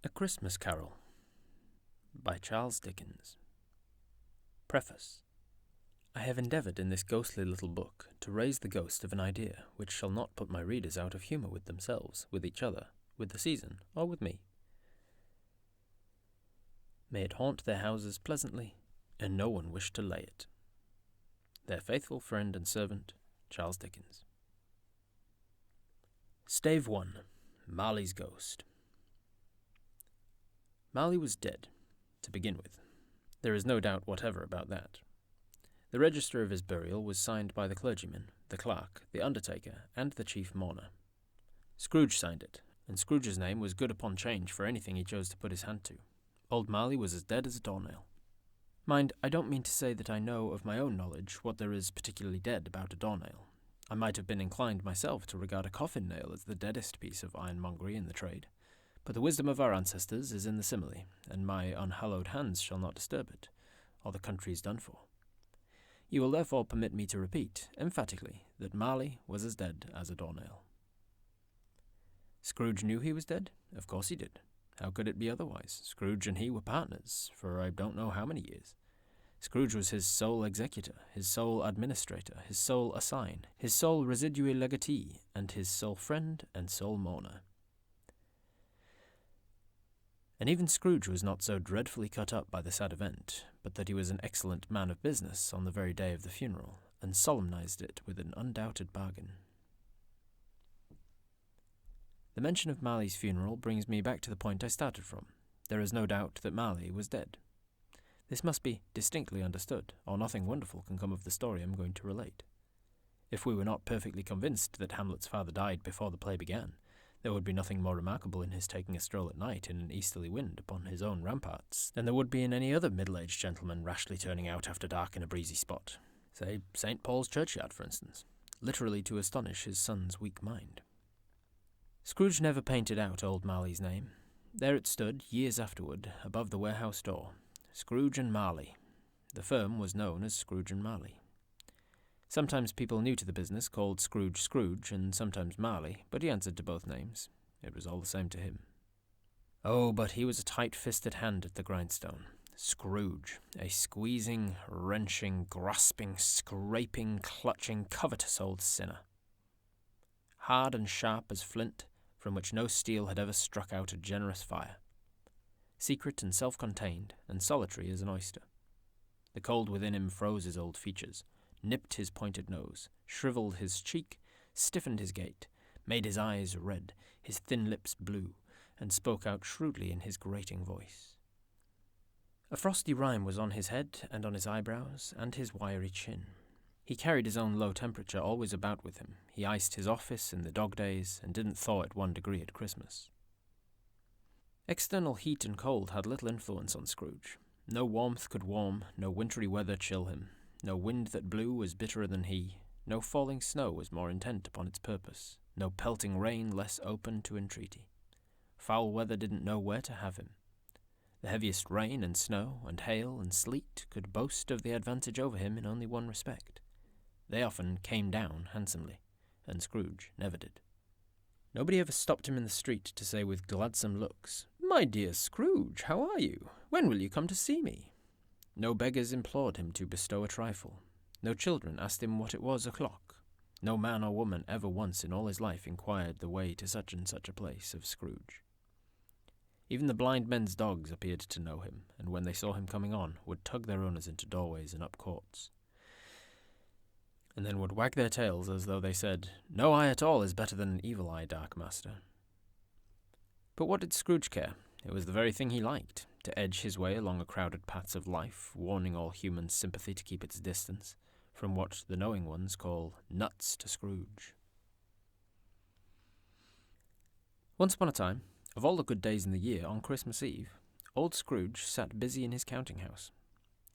A Christmas Carol by Charles Dickens. Preface. I have endeavoured in this ghostly little book to raise the ghost of an idea which shall not put my readers out of humour with themselves, with each other, with the season, or with me. May it haunt their houses pleasantly, and no one wish to lay it. Their faithful friend and servant, Charles Dickens. Stave 1. Marley's Ghost. Marley was dead, to begin with. There is no doubt whatever about that. The register of his burial was signed by the clergyman, the clerk, the undertaker, and the chief mourner. Scrooge signed it, and Scrooge's name was good upon change for anything he chose to put his hand to. Old Marley was as dead as a doornail. Mind, I don't mean to say that I know of my own knowledge what there is particularly dead about a doornail. I might have been inclined myself to regard a coffin nail as the deadest piece of ironmongery in the trade. But the wisdom of our ancestors is in the simile, and my unhallowed hands shall not disturb it, or the country is done for. You will therefore permit me to repeat, emphatically, that Marley was as dead as a doornail. Scrooge knew he was dead? Of course he did. How could it be otherwise? Scrooge and he were partners, for I don't know how many years. Scrooge was his sole executor, his sole administrator, his sole assign, his sole residui legatee, and his sole friend and sole mourner. And even Scrooge was not so dreadfully cut up by the sad event, but that he was an excellent man of business on the very day of the funeral, and solemnized it with an undoubted bargain. The mention of Marley's funeral brings me back to the point I started from. There is no doubt that Marley was dead. This must be distinctly understood, or nothing wonderful can come of the story I am going to relate. If we were not perfectly convinced that Hamlet's father died before the play began, there would be nothing more remarkable in his taking a stroll at night in an easterly wind upon his own ramparts than there would be in any other middle-aged gentleman rashly turning out after dark in a breezy spot, say St. Paul's churchyard, for instance, literally to astonish his son's weak mind. Scrooge never painted out old Marley's name. There it stood, years afterward, above the warehouse door, Scrooge and Marley. The firm was known as Scrooge and Marley. Sometimes people new to the business called Scrooge Scrooge, and sometimes Marley, but he answered to both names. It was all the same to him. Oh, but he was a tight-fisted hand at the grindstone. Scrooge, a squeezing, wrenching, grasping, scraping, clutching, covetous old sinner. Hard and sharp as flint, from which no steel had ever struck out a generous fire. Secret and self-contained, and solitary as an oyster. The cold within him froze his old features, nipped his pointed nose, shriveled his cheek, stiffened his gait, made his eyes red, his thin lips blue, and spoke out shrewdly in his grating voice. A frosty rime was on his head and on his eyebrows and his wiry chin. He carried his own low temperature always about with him. He iced his office in the dog days and didn't thaw it 1 degree at Christmas. External heat and cold had little influence on Scrooge. No warmth could warm, no wintry weather chill him. No wind that blew was bitterer than he. No falling snow was more intent upon its purpose. No pelting rain less open to entreaty. Foul weather didn't know where to have him. The heaviest rain and snow and hail and sleet could boast of the advantage over him in only one respect. They often came down handsomely, and Scrooge never did. Nobody ever stopped him in the street to say with gladsome looks, "My dear Scrooge, how are you? When will you come to see me?" No beggars implored him to bestow a trifle. No children asked him what it was o'clock. No man or woman ever once in all his life inquired the way to such and such a place of Scrooge. Even the blind men's dogs appeared to know him, and when they saw him coming on, would tug their owners into doorways and up courts, and then would wag their tails as though they said, "No eye at all is better than an evil eye, dark master." But what did Scrooge care? It was the very thing he liked, to edge his way along a crowded paths of life, warning all human sympathy to keep its distance from what the knowing ones call nuts to Scrooge. Once upon a time, of all the good days in the year, on Christmas Eve, old Scrooge sat busy in his counting-house.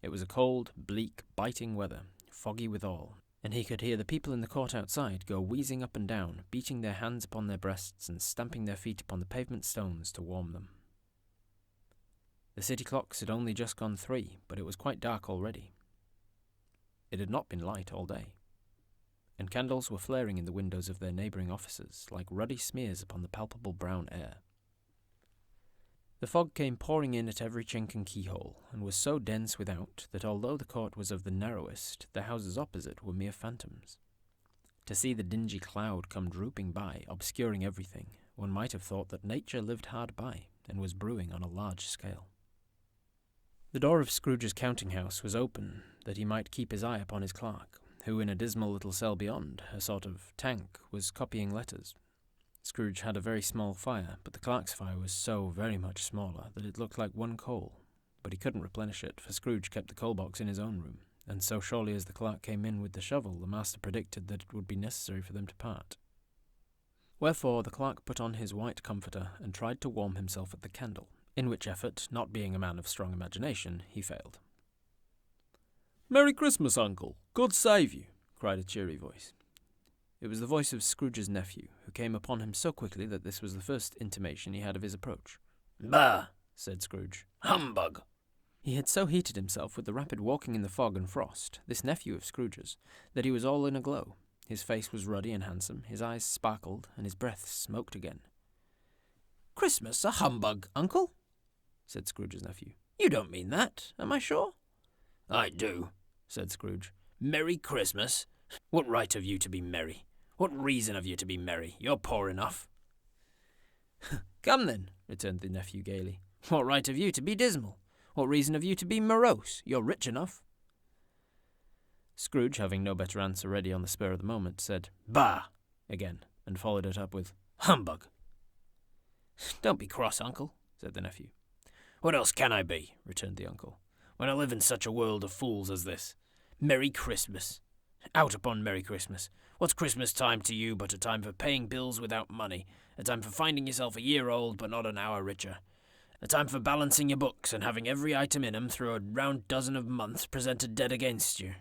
It was a cold, bleak, biting weather, foggy withal, and he could hear the people in the court outside go wheezing up and down, beating their hands upon their breasts and stamping their feet upon the pavement stones to warm them. The city clocks had only just gone 3, but it was quite dark already. It had not been light all day, and candles were flaring in the windows of their neighbouring offices like ruddy smears upon the palpable brown air. The fog came pouring in at every chink and keyhole, and was so dense without that although the court was of the narrowest, the houses opposite were mere phantoms. To see the dingy cloud come drooping by, obscuring everything, one might have thought that nature lived hard by, and was brewing on a large scale. The door of Scrooge's counting-house was open, that he might keep his eye upon his clerk, who in a dismal little cell beyond, a sort of tank, was copying letters. Scrooge had a very small fire, but the clerk's fire was so very much smaller that it looked like one coal. But he couldn't replenish it, for Scrooge kept the coal box in his own room, and so surely as the clerk came in with the shovel, the master predicted that it would be necessary for them to part. Wherefore the clerk put on his white comforter and tried to warm himself at the candle, in which effort, not being a man of strong imagination, he failed. "Merry Christmas, Uncle! God save you!" cried a cheery voice. It was the voice of Scrooge's nephew, who came upon him so quickly that this was the first intimation he had of his approach. "Bah!" said Scrooge. "Humbug!" He had so heated himself with the rapid walking in the fog and frost, this nephew of Scrooge's, that he was all in a glow. His face was ruddy and handsome, his eyes sparkled, and his breath smoked again. "Christmas a humbug, Uncle?" said Scrooge's nephew. "You don't mean that, am I sure?" "I do," said Scrooge. "Merry Christmas? What right have you to be merry? What reason have you to be merry? You're poor enough." "Come then," returned the nephew gaily. "What right have you to be dismal? What reason have you to be morose? You're rich enough." Scrooge, having no better answer ready on the spur of the moment, said, "Bah!" again, and followed it up with, "Humbug!" "Don't be cross, Uncle," said the nephew. "What else can I be," returned the uncle, "when I live in such a world of fools as this? Merry Christmas! Out upon Merry Christmas! What's Christmas time to you but a time for paying bills without money, a time for finding yourself a year old but not an hour richer, a time for balancing your books and having every item in 'em through a round dozen of months presented dead against you?"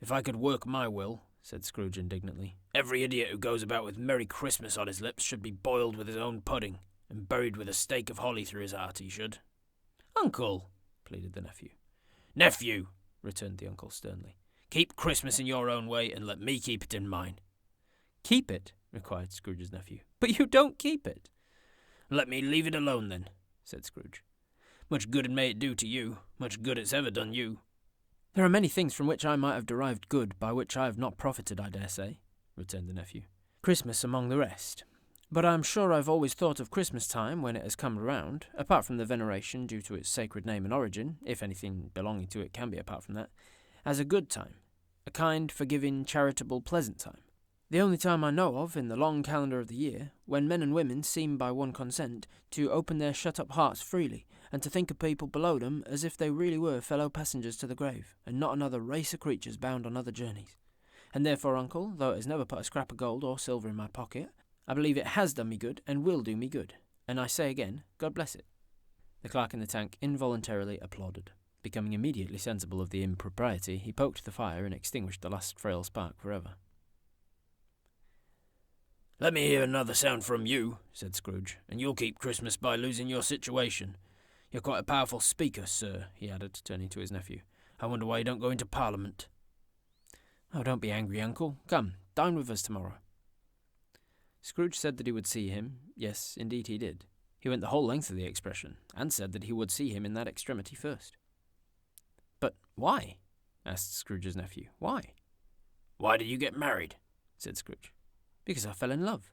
"If I could work my will," said Scrooge indignantly, "every idiot who goes about with Merry Christmas on his lips should be boiled with his own pudding, and buried with a stake of holly through his heart, he should." "Uncle!" pleaded the nephew. "Nephew!" returned the uncle sternly. "Keep Christmas in your own way, and let me keep it in mine." "Keep it?" required Scrooge's nephew. "But you don't keep it." "Let me leave it alone, then," said Scrooge. "Much good may it do to you, much good it's ever done you." "There are many things from which I might have derived good, by which I have not profited, I dare say," returned the nephew. "Christmas among the rest. But I am sure I've always thought of Christmas time, when it has come around, apart from the veneration due to its sacred name and origin, if anything belonging to it can be apart from that, as a good time, a kind, forgiving, charitable, pleasant time. The only time I know of, in the long calendar of the year, when men and women seem by one consent to open their shut-up hearts freely, and to think of people below them as if they really were fellow passengers to the grave, and not another race of creatures bound on other journeys. And therefore, Uncle, though it has never put a scrap of gold or silver in my pocket, I believe it has done me good, and will do me good. And I say again, God bless it." The clerk in the tank involuntarily applauded. Becoming immediately sensible of the impropriety, he poked the fire and extinguished the last frail spark forever. "Let me hear another sound from you," said Scrooge, "and you'll keep Christmas by losing your situation. You're quite a powerful speaker, sir," he added, turning to his nephew. "I wonder why you don't go into Parliament." "Oh, don't be angry, Uncle. Come, dine with us tomorrow." Scrooge said that he would see him. Yes, indeed he did. He went the whole length of the expression, and said that he would see him in that extremity first. "But why?" asked Scrooge's nephew. "Why?" "Why did you get married?" said Scrooge. "Because I fell in love."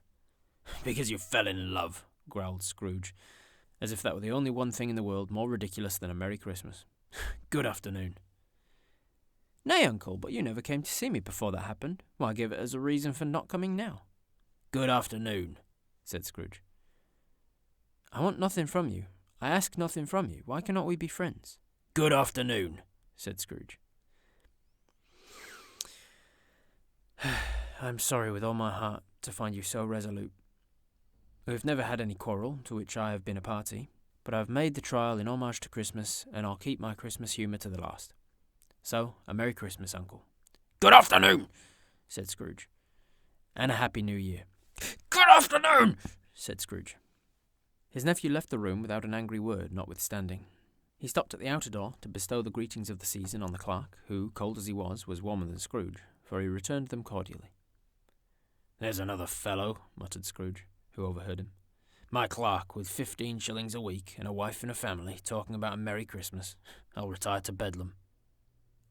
"Because you fell in love," growled Scrooge, as if that were the only one thing in the world more ridiculous than a Merry Christmas. "Good afternoon." "Nay, Uncle, but you never came to see me before that happened. Why give it as a reason for not coming now?" "Good afternoon," said Scrooge. "I want nothing from you. I ask nothing from you. Why cannot we be friends?" "Good afternoon," said Scrooge. "I am sorry with all my heart to find you so resolute. We have never had any quarrel to which I have been a party, but I have made the trial in homage to Christmas, and I'll keep my Christmas humour to the last. So, a Merry Christmas, Uncle." "Good afternoon," said Scrooge. "And a Happy New Year." "Good afternoon," said Scrooge. His nephew left the room without an angry word, notwithstanding. He stopped at the outer door to bestow the greetings of the season on the clerk, who, cold as he was warmer than Scrooge, for he returned them cordially. "There's another fellow," muttered Scrooge, who overheard him. My clerk, with 15 shillings a week and a wife and a family, talking about a Merry Christmas. I'll retire to Bedlam.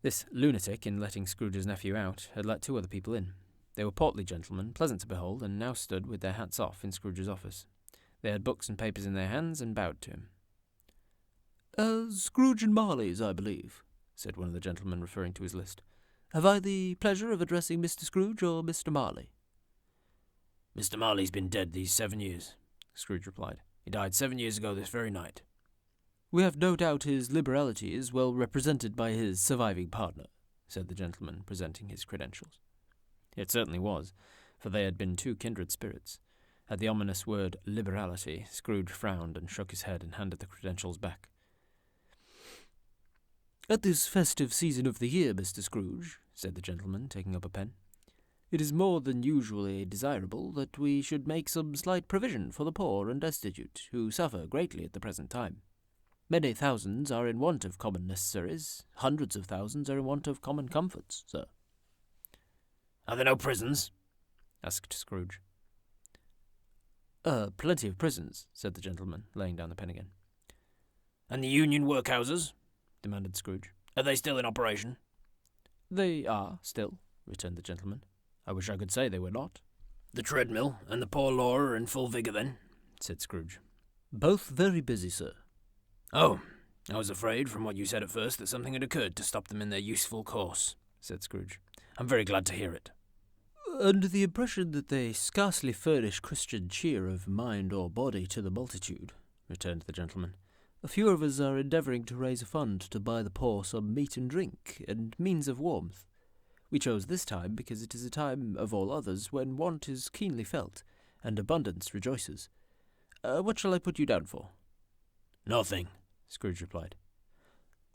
This lunatic, in letting Scrooge's nephew out, had let 2 other people in. They were portly gentlemen, pleasant to behold, and now stood with their hats off in Scrooge's office. They had books and papers in their hands and bowed to him. Scrooge and Marley's, I believe, said one of the gentlemen, referring to his list. Have I the pleasure of addressing Mr. Scrooge or Mr. Marley? Mr. Marley's been dead these 7 years, Scrooge replied. He died 7 years ago this very night. We have no doubt his liberality is well represented by his surviving partner, said the gentleman, presenting his credentials. It certainly was, for they had been 2 kindred spirits. At the ominous word liberality, Scrooge frowned and shook his head and handed the credentials back. At this festive season of the year, Mr. Scrooge, said the gentleman, taking up a pen, it is more than usually desirable that we should make some slight provision for the poor and destitute, who suffer greatly at the present time. Many thousands are in want of common necessaries. Hundreds of thousands are in want of common comforts, sir. Are there no prisons? Asked Scrooge. Plenty of prisons, said the gentleman, laying down the pen again. And the union workhouses? Demanded Scrooge. Are they still in operation? They are, still, returned the gentleman. I wish I could say they were not. The treadmill and the poor law are in full vigour then, said Scrooge. Both very busy, sir. Oh, I was afraid from what you said at first that something had occurred to stop them in their useful course, said Scrooge. I'm very glad to hear it. Under the impression that they scarcely furnish Christian cheer of mind or body to the multitude, returned the gentleman, a few of us are endeavouring to raise a fund to buy the poor some meat and drink, and means of warmth. We chose this time because it is a time, of all others, when want is keenly felt, and abundance rejoices. What shall I put you down for? Nothing, Scrooge replied.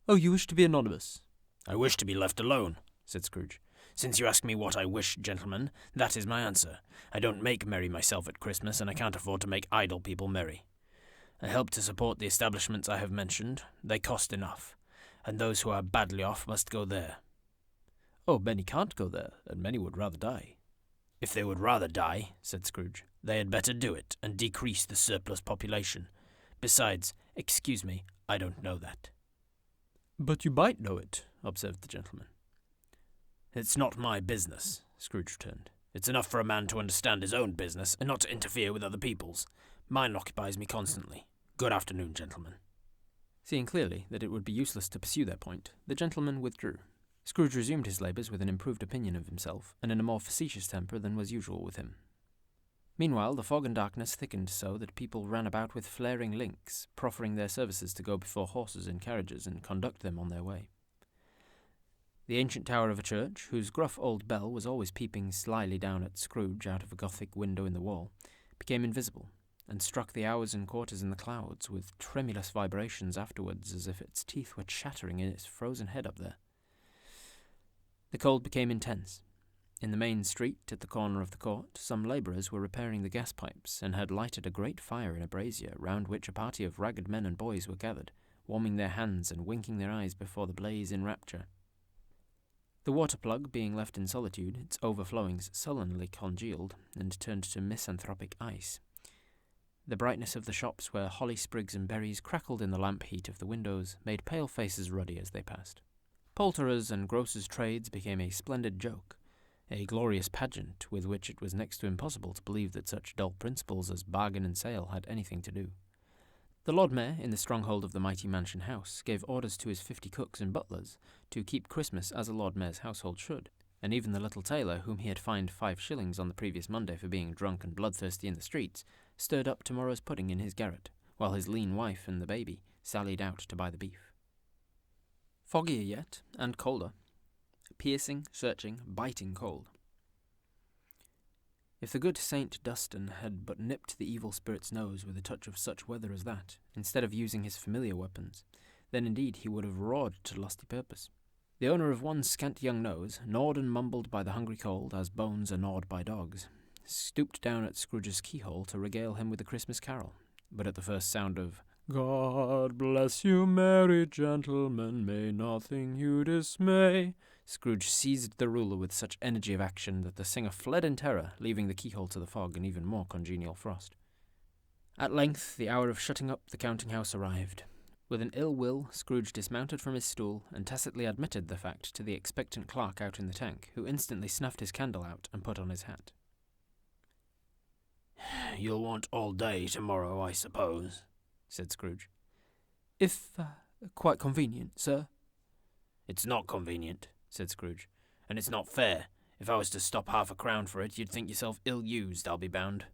Oh, you wish to be anonymous? I wish to be left alone, said Scrooge. Since you ask me what I wish, gentlemen, that is my answer. I don't make merry myself at Christmas, and I can't afford to make idle people merry. I help to support the establishments I have mentioned. They cost enough, and those who are badly off must go there. Oh, many can't go there, and many would rather die. If they would rather die, said Scrooge, they had better do it, and decrease the surplus population. Besides, excuse me, I don't know that. But you might know it, observed the gentleman. It's not my business, Scrooge returned. It's enough for a man to understand his own business and not to interfere with other people's. Mine occupies me constantly. Good afternoon, gentlemen. Seeing clearly that it would be useless to pursue their point, the gentleman withdrew. Scrooge resumed his labours with an improved opinion of himself, and in a more facetious temper than was usual with him. Meanwhile, the fog and darkness thickened so that people ran about with flaring links, proffering their services to go before horses and carriages and conduct them on their way. The ancient tower of a church, whose gruff old bell was always peeping slyly down at Scrooge out of a Gothic window in the wall, became invisible, and struck the hours and quarters in the clouds with tremulous vibrations afterwards, as if its teeth were chattering in its frozen head up there. The cold became intense. In the main street, at the corner of the court, some labourers were repairing the gas pipes, and had lighted a great fire in a brazier, round which a party of ragged men and boys were gathered, warming their hands and winking their eyes before the blaze in rapture. The water plug being left in solitude, its overflowings sullenly congealed, and turned to misanthropic ice. The brightness of the shops where holly sprigs and berries crackled in the lamp heat of the windows made pale faces ruddy as they passed. Poulterers' and grocers' trades became a splendid joke, a glorious pageant with which it was next to impossible to believe that such dull principles as bargain and sale had anything to do. The Lord Mayor, in the stronghold of the mighty mansion house, gave orders to his 50 cooks and butlers to keep Christmas as a Lord Mayor's household should, and even the little tailor, whom he had fined 5 shillings on the previous Monday for being drunk and bloodthirsty in the streets, stirred up tomorrow's pudding in his garret, while his lean wife and the baby sallied out to buy the beef. Foggier yet, and colder. Piercing, searching, biting cold. If the good Saint Dunstan had but nipped the evil spirit's nose with a touch of such weather as that, instead of using his familiar weapons, then indeed he would have roared to lusty purpose. The owner of one scant young nose, gnawed and mumbled by the hungry cold, as bones are gnawed by dogs, stooped down at Scrooge's keyhole to regale him with a Christmas carol, but at the first sound of "God bless you, merry gentlemen, may nothing you dismay," Scrooge seized the ruler with such energy of action that the singer fled in terror, leaving the keyhole to the fog and even more congenial frost. At length the hour of shutting up the counting-house arrived. With an ill will, Scrooge dismounted from his stool and tacitly admitted the fact to the expectant clerk out in the tank, who instantly snuffed his candle out and put on his hat. "You'll want all day tomorrow, I suppose," said Scrooge. If quite convenient, sir. "It's not convenient," said Scrooge, "and it's not fair. If I was to stop £0.50 for it, you'd think yourself ill-used, I'll be bound."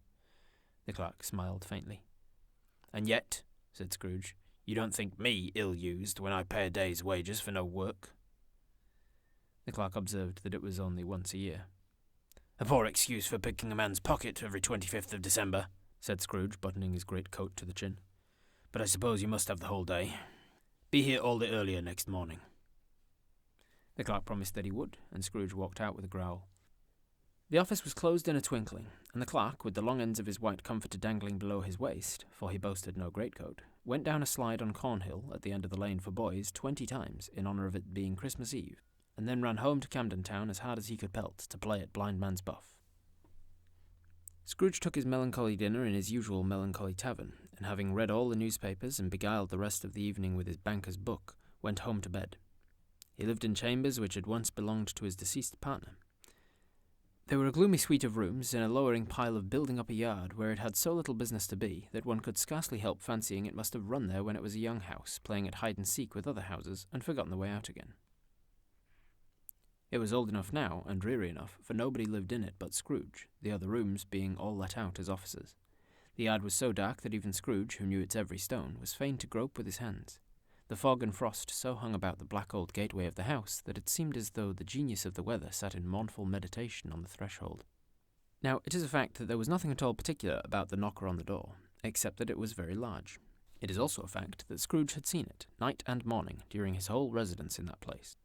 The clerk smiled faintly. "And yet," said Scrooge, "you don't think me ill-used when I pay a day's wages for no work?" The clerk observed that it was only once a year. "A poor excuse for picking a man's pocket every 25th of December," said Scrooge, buttoning his great coat to the chin. "But I suppose you must have the whole day. Be here all the earlier next morning." The clerk promised that he would, and Scrooge walked out with a growl. The office was closed in a twinkling, and the clerk, with the long ends of his white comforter dangling below his waist, for he boasted no greatcoat, went down a slide on Cornhill at the end of the lane for boys 20 times in honour of it being Christmas Eve, and then ran home to Camden Town as hard as he could pelt to play at blind man's buff. Scrooge took his melancholy dinner in his usual melancholy tavern, and having read all the newspapers and beguiled the rest of the evening with his banker's book, went home to bed. He lived in chambers which had once belonged to his deceased partner. They were a gloomy suite of rooms in a lowering pile of building up a yard where it had so little business to be that one could scarcely help fancying it must have run there when it was a young house, playing at hide-and-seek with other houses, and forgotten the way out again. It was old enough now, and dreary enough, for nobody lived in it but Scrooge, the other rooms being all let out as offices. The yard was so dark that even Scrooge, who knew its every stone, was fain to grope with his hands. The fog and frost so hung about the black old gateway of the house that it seemed as though the genius of the weather sat in mournful meditation on the threshold. Now, it is a fact that there was nothing at all particular about the knocker on the door, except that it was very large. It is also a fact that Scrooge had seen it, night and morning, during his whole residence in that place.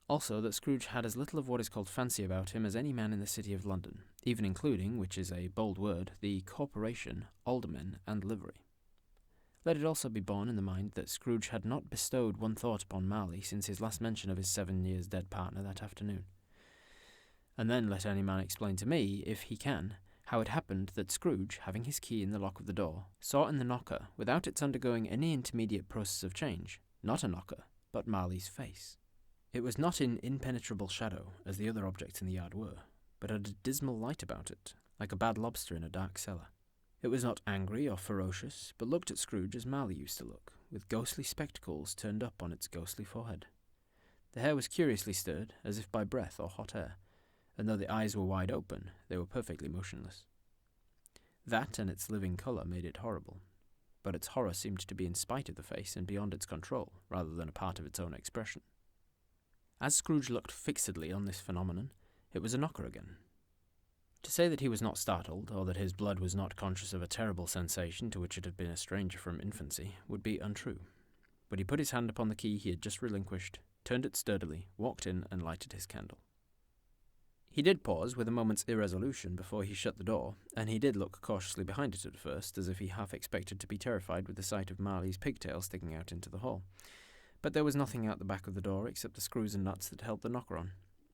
Also that Scrooge had as little of what is called fancy about him as any man in the city of London, even including, which is a bold word, the corporation, aldermen, and livery. Let it also be borne in the mind that Scrooge had not bestowed one thought upon Marley since his last mention of his 7 years dead partner that afternoon. And then let any man explain to me, if he can, how it happened that Scrooge, having his key in the lock of the door, saw in the knocker, without its undergoing any intermediate process of change, not a knocker, but Marley's face. It was not in impenetrable shadow, as the other objects in the yard were, but had a dismal light about it, like a bad lobster in a dark cellar. It was not angry or ferocious, but looked at Scrooge as Marley used to look, with ghostly spectacles turned up on its ghostly forehead. The hair was curiously stirred, as if by breath or hot air, and though the eyes were wide open, they were perfectly motionless. That and its living colour made it horrible, but its horror seemed to be in spite of the face and beyond its control, rather than a part of its own expression. As Scrooge looked fixedly on this phenomenon, it was a knocker again. To say that he was not startled, or that his blood was not conscious of a terrible sensation to which it had been a stranger from infancy, would be untrue. But he put his hand upon the key he had just relinquished, turned it sturdily, walked in, and lighted his candle. He did pause with a moment's irresolution before he shut the door, and he did look cautiously behind it at first, as if he half expected to be terrified with the sight of Marley's pigtail sticking out into the hall. But there was nothing out the back of the door except the screws and nuts that held the knocker on.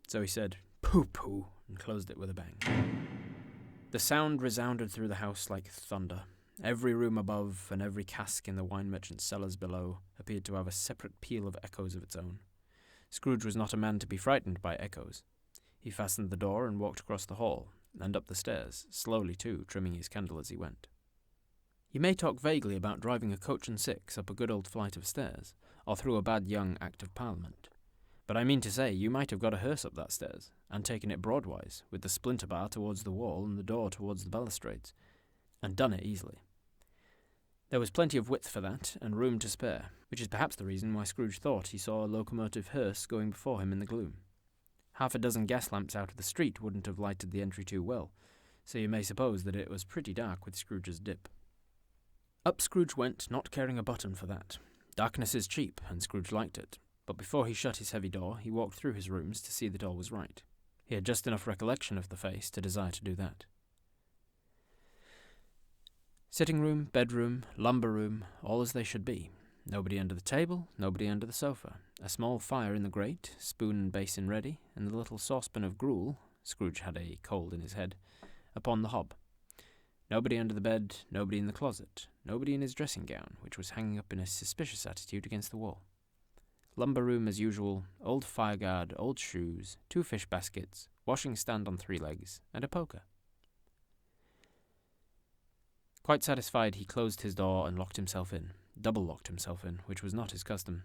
So he said, "Pooh-pooh," and closed it with a bang. The sound resounded through the house like thunder. Every room above, and every cask in the wine merchant's cellars below, appeared to have a separate peal of echoes of its own. Scrooge was not a man to be frightened by echoes. He fastened the door and walked across the hall, and up the stairs, slowly too, trimming his candle as he went. You may talk vaguely about driving a coach and six up a good old flight of stairs, or through a bad young Act of Parliament. But I mean to say, you might have got a hearse up that stairs, and taken it broadwise, with the splinter bar towards the wall and the door towards the balustrades, and done it easily. There was plenty of width for that, and room to spare, which is perhaps the reason why Scrooge thought he saw a locomotive hearse going before him in the gloom. Half a dozen gas lamps out of the street wouldn't have lighted the entry too well, so you may suppose that it was pretty dark with Scrooge's dip. Up Scrooge went, not caring a button for that. Darkness is cheap, and Scrooge liked it, but before he shut his heavy door, he walked through his rooms to see that all was right. He had just enough recollection of the face to desire to do that. Sitting room, bedroom, lumber room, all as they should be. Nobody under the table, nobody under the sofa. A small fire in the grate, spoon and basin ready, and the little saucepan of gruel, Scrooge had a cold in his head, upon the hob. Nobody under the bed, nobody in the closet, nobody in his dressing gown, which was hanging up in a suspicious attitude against the wall. Lumber room as usual, old fireguard, old shoes, 2 fish baskets, washing stand on 3 legs, and a poker. Quite satisfied, he closed his door and locked himself in, double-locked himself in, which was not his custom.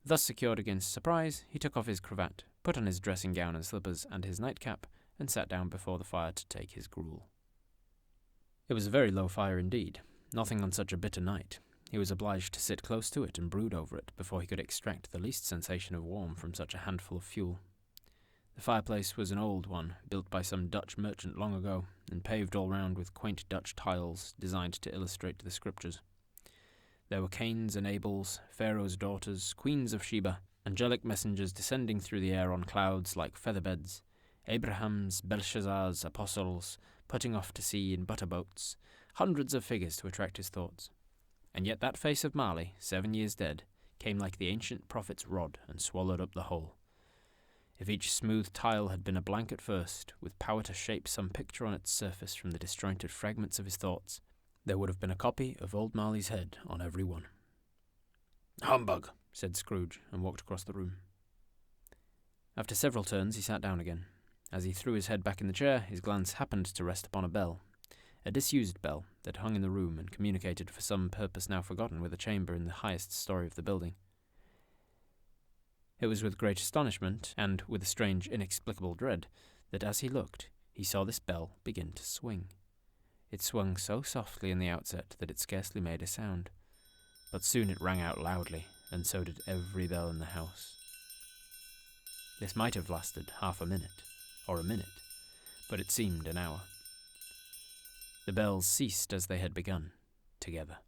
Thus secured against surprise, he took off his cravat, put on his dressing gown and slippers and his nightcap, and sat down before the fire to take his gruel. It was a very low fire indeed, nothing on such a bitter night. He was obliged to sit close to it and brood over it before he could extract the least sensation of warmth from such a handful of fuel. The fireplace was an old one, built by some Dutch merchant long ago, and paved all round with quaint Dutch tiles designed to illustrate the scriptures. There were Cains and Abels, Pharaoh's daughters, queens of Sheba, angelic messengers descending through the air on clouds like feather-beds, Abraham's, Belshazzar's apostles putting off to sea in butter-boats, hundreds of figures to attract his thoughts. And yet that face of Marley, 7 years dead, came like the ancient prophet's rod and swallowed up the whole. If each smooth tile had been a blank at first, with power to shape some picture on its surface from the disjointed fragments of his thoughts, there would have been a copy of old Marley's head on every one. "Humbug," said Scrooge, and walked across the room. After several turns, he sat down again. As he threw his head back in the chair, his glance happened to rest upon a bell, a disused bell that hung in the room and communicated for some purpose now forgotten with a chamber in the highest story of the building. It was with great astonishment, and with a strange, inexplicable dread, that as he looked, he saw this bell begin to swing. It swung so softly in the outset that it scarcely made a sound, but soon it rang out loudly, and so did every bell in the house. This might have lasted half a minute, or a minute, but it seemed an hour. The bells ceased as they had begun, together.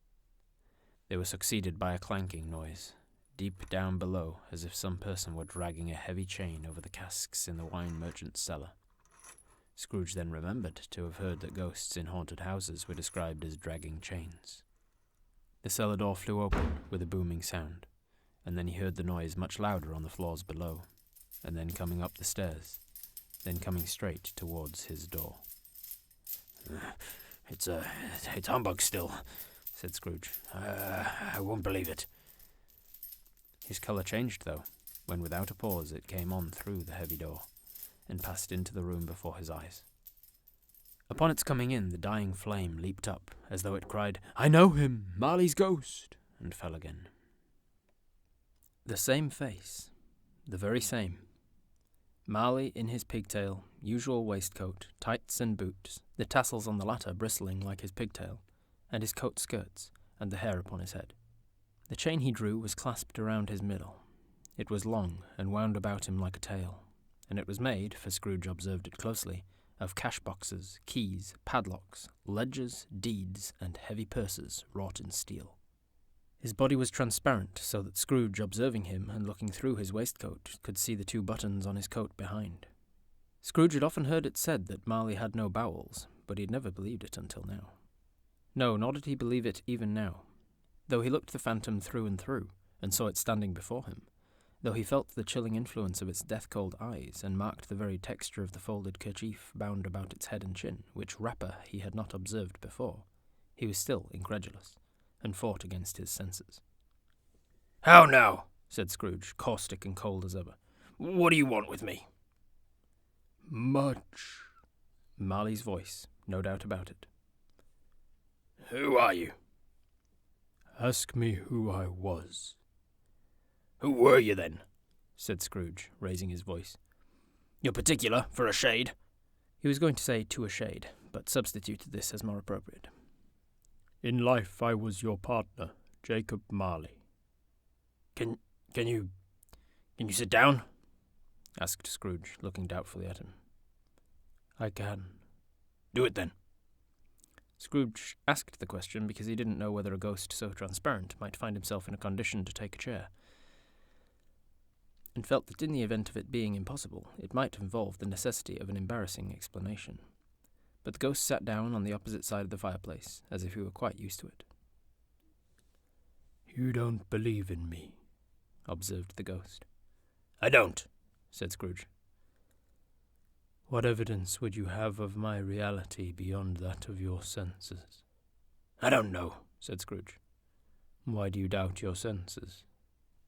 They were succeeded by a clanking noise, deep down below, as if some person were dragging a heavy chain over the casks in the wine merchant's cellar. Scrooge then remembered to have heard that ghosts in haunted houses were described as dragging chains. The cellar door flew open with a booming sound, and then he heard the noise much louder on the floors below, and then coming up the stairs, then coming straight towards his door. It's humbug still," said Scrooge. I won't believe it." His colour changed, though, when without a pause it came on through the heavy door, and passed into the room before his eyes. Upon its coming in, the dying flame leaped up, as though it cried, "I know him, Marley's ghost," and fell again. The same face, the very same. Marley in his pigtail, usual waistcoat, tights and boots, the tassels on the latter bristling like his pigtail, and his coat skirts, and the hair upon his head. The chain he drew was clasped around his middle. It was long, and wound about him like a tail, and it was made, for Scrooge observed it closely, of cash-boxes, keys, padlocks, ledgers, deeds, and heavy purses wrought in steel. His body was transparent, so that Scrooge, observing him and looking through his waistcoat, could see the 2 buttons on his coat behind. Scrooge had often heard it said that Marley had no bowels, but he had never believed it until now. No, nor did he believe it even now, though he looked the phantom through and through, and saw it standing before him, though he felt the chilling influence of its death-cold eyes, and marked the very texture of the folded kerchief bound about its head and chin, which wrapper he had not observed before. He was still incredulous, and fought against his senses. "How now?" said Scrooge, caustic and cold as ever. "What do you want with me?" "Much." Marley's voice, no doubt about it. "Who are you?" "Ask me who I was." "Who were you, then?" said Scrooge, raising his voice. "You're particular, for a shade." He was going to say to a shade, but substituted this as more appropriate. "In life I was your partner, Jacob Marley." Can you sit down?" asked Scrooge, looking doubtfully at him. "I can." "Do it, then." Scrooge asked the question because he didn't know whether a ghost so transparent might find himself in a condition to take a chair, and felt that in the event of it being impossible, it might involve the necessity of an embarrassing explanation. But the ghost sat down on the opposite side of the fireplace, as if he were quite used to it. "You don't believe in me," observed the ghost. "I don't," said Scrooge. What evidence would you have of my reality beyond that of your senses? I don't know, said Scrooge. Why do you doubt your senses?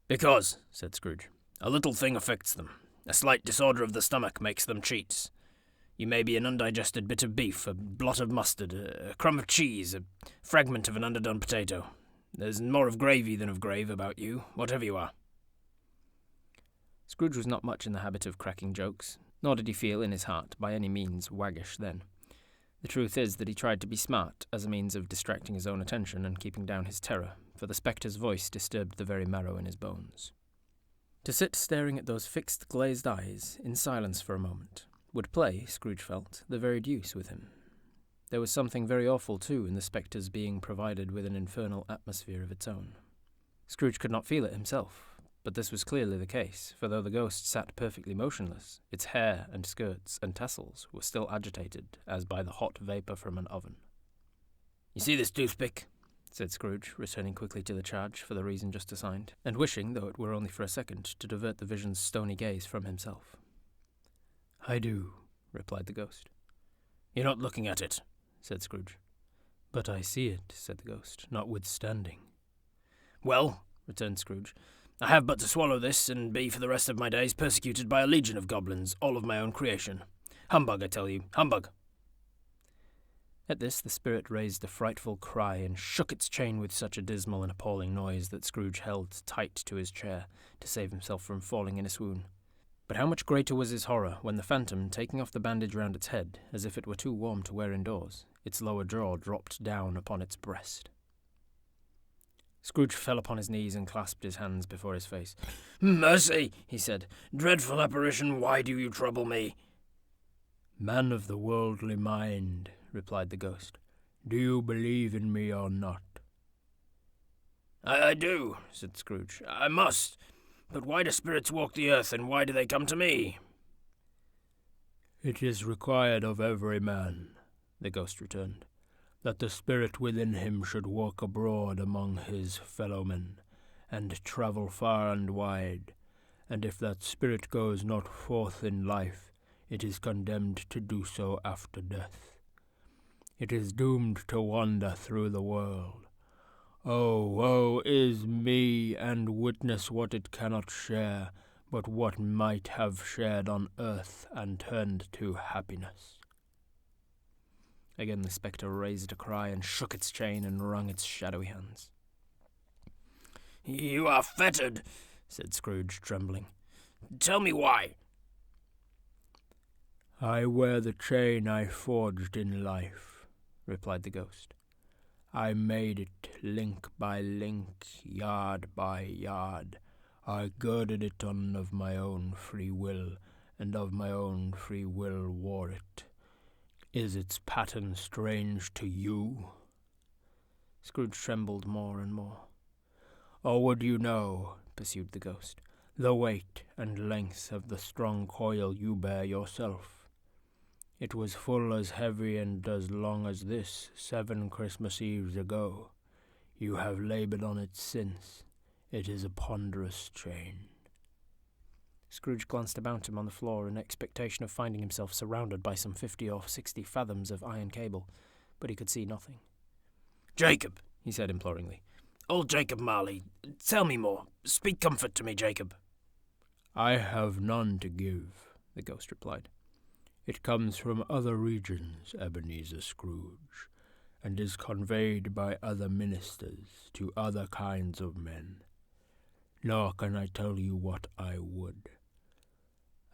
Because, said Scrooge, a little thing affects them. A slight disorder of the stomach makes them cheats. You may be an undigested bit of beef, a blot of mustard, a crumb of cheese, a fragment of an underdone potato. There's more of gravy than of grave about you, whatever you are. Scrooge was not much in the habit of cracking jokes, nor did he feel in his heart by any means waggish then. The truth is that he tried to be smart as a means of distracting his own attention and keeping down his terror, for the spectre's voice disturbed the very marrow in his bones. To sit staring at those fixed glazed eyes in silence for a moment would play, Scrooge felt, the very deuce with him. There was something very awful, too, in the spectre's being provided with an infernal atmosphere of its own. Scrooge could not feel it himself, but this was clearly the case, for though the ghost sat perfectly motionless, its hair and skirts and tassels were still agitated as by the hot vapour from an oven. You see this toothpick? Said Scrooge, returning quickly to the charge for the reason just assigned, and wishing, though it were only for a second, to divert the vision's stony gaze from himself. I do, replied the ghost. You're not looking at it, said Scrooge. But I see it, said the ghost, notwithstanding. Well, returned Scrooge, I have but to swallow this, and be for the rest of my days persecuted by a legion of goblins, all of my own creation. Humbug, I tell you, humbug. At this the spirit raised a frightful cry and shook its chain with such a dismal and appalling noise that Scrooge held tight to his chair to save himself from falling in a swoon. But how much greater was his horror when the phantom, taking off the bandage round its head, as if it were too warm to wear indoors, its lower jaw dropped down upon its breast. Scrooge fell upon his knees and clasped his hands before his face. "Mercy," he said. "Dreadful apparition, why do you trouble me?" "Man of the worldly mind," replied the ghost, "do you believe in me or not?" I do," said Scrooge. "I must. But why do spirits walk the earth, and why do they come to me?" "It is required of every man," the ghost returned, "that the spirit within him should walk abroad among his fellowmen, and travel far and wide, and if that spirit goes not forth in life, it is condemned to do so after death. It is doomed to wander through the world. Oh, woe is me, and witness what it cannot share, but what might have shared on earth and turned to happiness." Again the spectre raised a cry and shook its chain and wrung its shadowy hands. "You are fettered," said Scrooge, trembling. "Tell me why." "I wear the chain I forged in life," replied the ghost. "I made it link by link, yard by yard. I girded it on of my own free will, and of my own free will wore it. Is its pattern strange to you?" Scrooge trembled more and more. "Or would you know," pursued the ghost, "the weight and length of the strong coil you bear yourself? It was full as heavy and as long as this 7 Christmas Eves ago. You have laboured on it since. It is a ponderous chain." Scrooge glanced about him on the floor in expectation of finding himself surrounded by some 50 or 60 fathoms of iron cable, but he could see nothing. "Jacob," he said imploringly. "Old Jacob Marley, tell me more. Speak comfort to me, Jacob." "I have none to give," the ghost replied. "It comes from other regions, Ebenezer Scrooge, and is conveyed by other ministers to other kinds of men. Nor can I tell you what I would.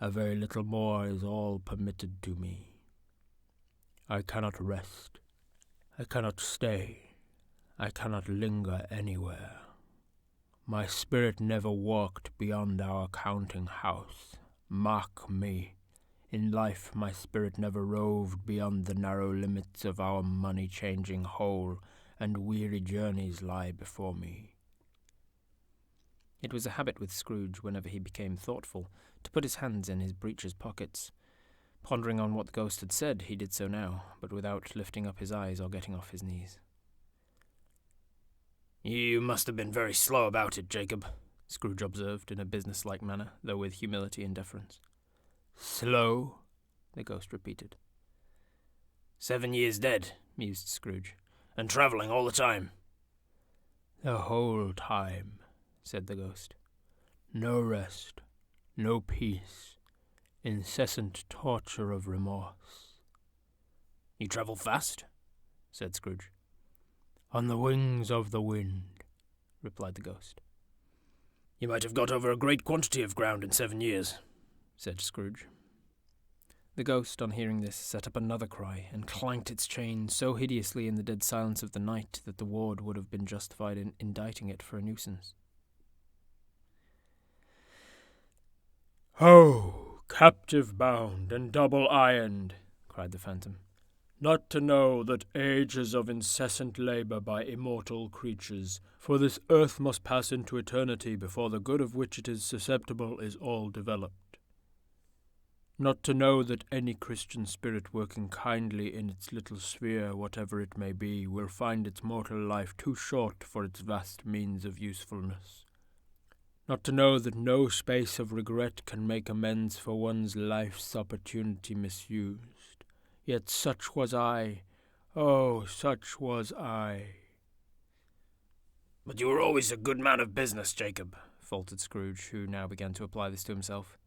A very little more is all permitted to me. I cannot rest. I cannot stay. I cannot linger anywhere. My spirit never walked beyond our counting house. Mark me. In life my spirit never roved beyond the narrow limits of our money-changing hole, and weary journeys lie before me." It was a habit with Scrooge, whenever he became thoughtful, to put his hands in his breeches pockets. Pondering on what the ghost had said, he did so now, but without lifting up his eyes or getting off his knees. "You must have been very slow about it, Jacob," Scrooge observed in a business-like manner, though with humility and deference. "Slow?" the ghost repeated. 7 years dead, mused Scrooge, and travelling all the time. The whole time, said the ghost. No rest, no peace, incessant torture of remorse. You travel fast? Said Scrooge. On the wings of the wind, replied the ghost. You might have got over a great quantity of ground in 7 years, said Scrooge. The ghost, on hearing this, set up another cry, and clanked its chain so hideously in the dead silence of the night that the ward would have been justified in indicting it for a nuisance. "Ho, captive bound and double ironed," cried the phantom, "not to know that ages of incessant labour by immortal creatures, for this earth must pass into eternity before the good of which it is susceptible is all developed. Not to know that any Christian spirit working kindly in its little sphere, whatever it may be, will find its mortal life too short for its vast means of usefulness. Not to know that no space of regret can make amends for one's life's opportunity misused. Yet such was I. Oh, such was I." "But you were always a good man of business, Jacob," faltered Scrooge, who now began to apply this to himself.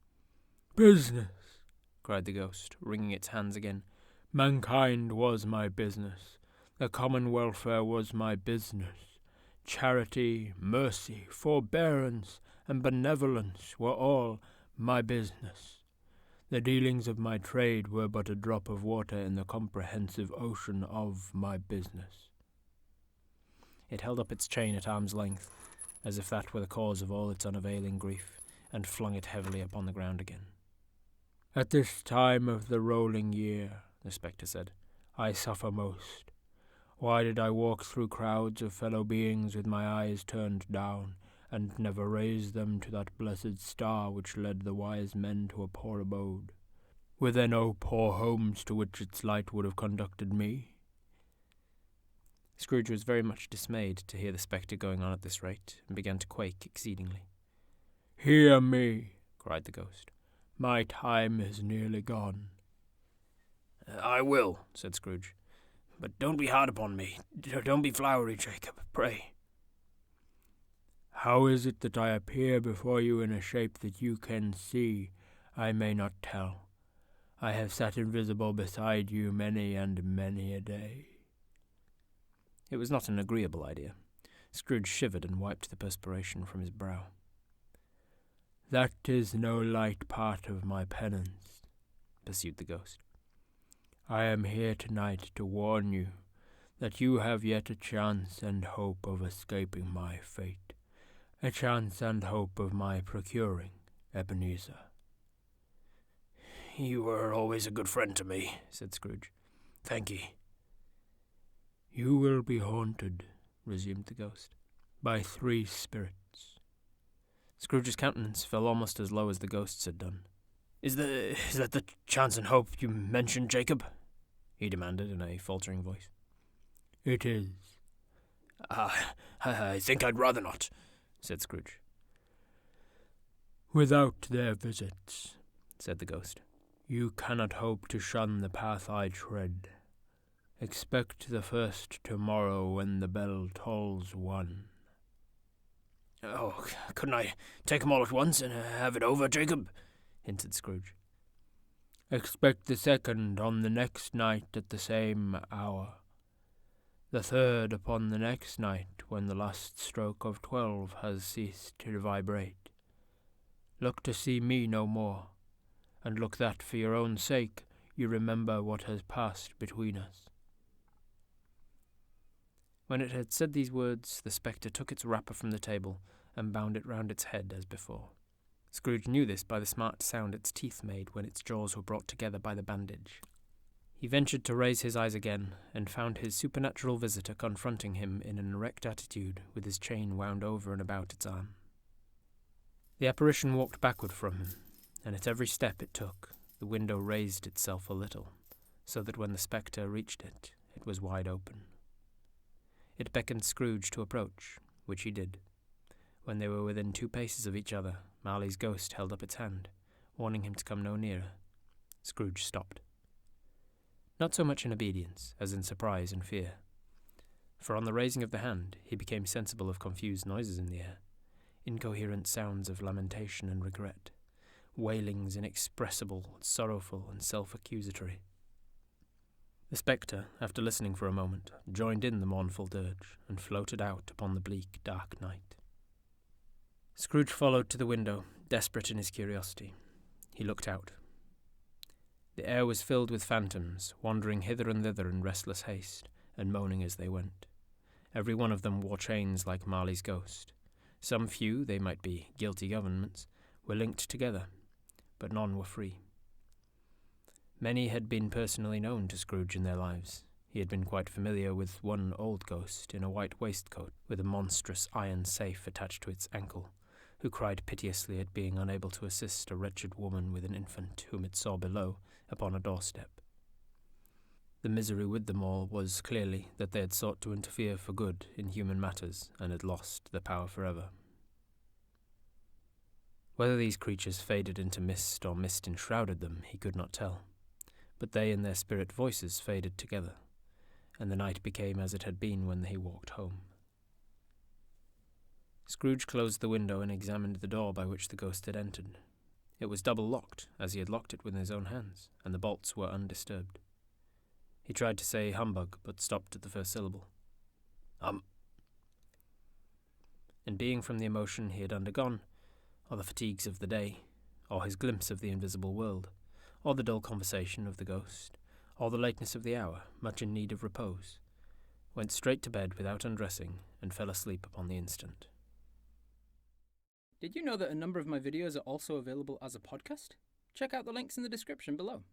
"Business," cried the ghost, wringing its hands again. "Mankind was my business. The common welfare was my business. Charity, mercy, forbearance, and benevolence were all my business. The dealings of my trade were but a drop of water in the comprehensive ocean of my business." It held up its chain at arm's length, as if that were the cause of all its unavailing grief, and flung it heavily upon the ground again. "At this time of the rolling year," the spectre said, "I suffer most. Why did I walk through crowds of fellow beings with my eyes turned down, and never raise them to that blessed star which led the wise men to a poor abode? Were there no poor homes to which its light would have conducted me?" Scrooge was very much dismayed to hear the spectre going on at this rate, and began to quake exceedingly. "Hear me," cried the ghost. "My time is nearly gone." "I will," said Scrooge. "But don't be hard upon me. Don't be flowery, Jacob, pray." "How is it that I appear before you in a shape that you can see? I may not tell. I have sat invisible beside you many and many a day." It was not an agreeable idea. Scrooge shivered and wiped the perspiration from his brow. "That is no light part of my penance," pursued the ghost. "I am here tonight to warn you that you have yet a chance and hope of escaping my fate, a chance and hope of my procuring Ebenezer." "You were always a good friend to me," said Scrooge. "Thank ye." "You will be haunted," resumed the ghost, "by 3 spirits." Scrooge's countenance fell almost as low as the ghost's had done. Is that the chance and hope you mentioned, Jacob?" he demanded in a faltering voice. "It is." I think I'd rather not," said Scrooge. "Without their visits," said the ghost, "you cannot hope to shun the path I tread. Expect the first tomorrow when the bell tolls 1. "Oh, couldn't I take 'em all at once and have it over, Jacob?" hinted Scrooge. "Expect the second on the next night at the same hour. The third upon the next night when the last stroke of 12 has ceased to vibrate. Look to see me no more, and look that for your own sake you remember what has passed between us." When it had said these words, the spectre took its wrapper from the table and bound it round its head as before. Scrooge knew this by the smart sound its teeth made when its jaws were brought together by the bandage. He ventured to raise his eyes again, and found his supernatural visitor confronting him in an erect attitude, with his chain wound over and about its arm. The apparition walked backward from him, and at every step it took, the window raised itself a little, so that when the spectre reached it, it was wide open. It beckoned Scrooge to approach, which he did. When they were within 2 paces of each other, Marley's ghost held up its hand, warning him to come no nearer. Scrooge stopped. Not so much in obedience as in surprise and fear, for on the raising of the hand he became sensible of confused noises in the air, incoherent sounds of lamentation and regret, wailings inexpressible, sorrowful, and self-accusatory. The spectre, after listening for a moment, joined in the mournful dirge, and floated out upon the bleak, dark night. Scrooge followed to the window, desperate in his curiosity. He looked out. The air was filled with phantoms, wandering hither and thither in restless haste, and moaning as they went. Every one of them wore chains like Marley's ghost. Some few, they might be guilty governments, were linked together, but none were free. Many had been personally known to Scrooge in their lives. He had been quite familiar with one old ghost in a white waistcoat with a monstrous iron safe attached to its ankle, who cried piteously at being unable to assist a wretched woman with an infant whom it saw below upon a doorstep. The misery with them all was clearly that they had sought to interfere for good in human matters and had lost their power forever. Whether these creatures faded into mist or mist enshrouded them, he could not tell, but they and their spirit voices faded together, and the night became as it had been when he walked home. Scrooge closed the window and examined the door by which the ghost had entered. It was double-locked, as he had locked it with his own hands, and the bolts were undisturbed. He tried to say humbug, but stopped at the first syllable. And being from the emotion he had undergone, or the fatigues of the day, or his glimpse of the invisible world, or the dull conversation of the ghost, or the lateness of the hour, much in need of repose, went straight to bed without undressing, and fell asleep upon the instant. Did you know that a number of my videos are also available as a podcast? Check out the links in the description below.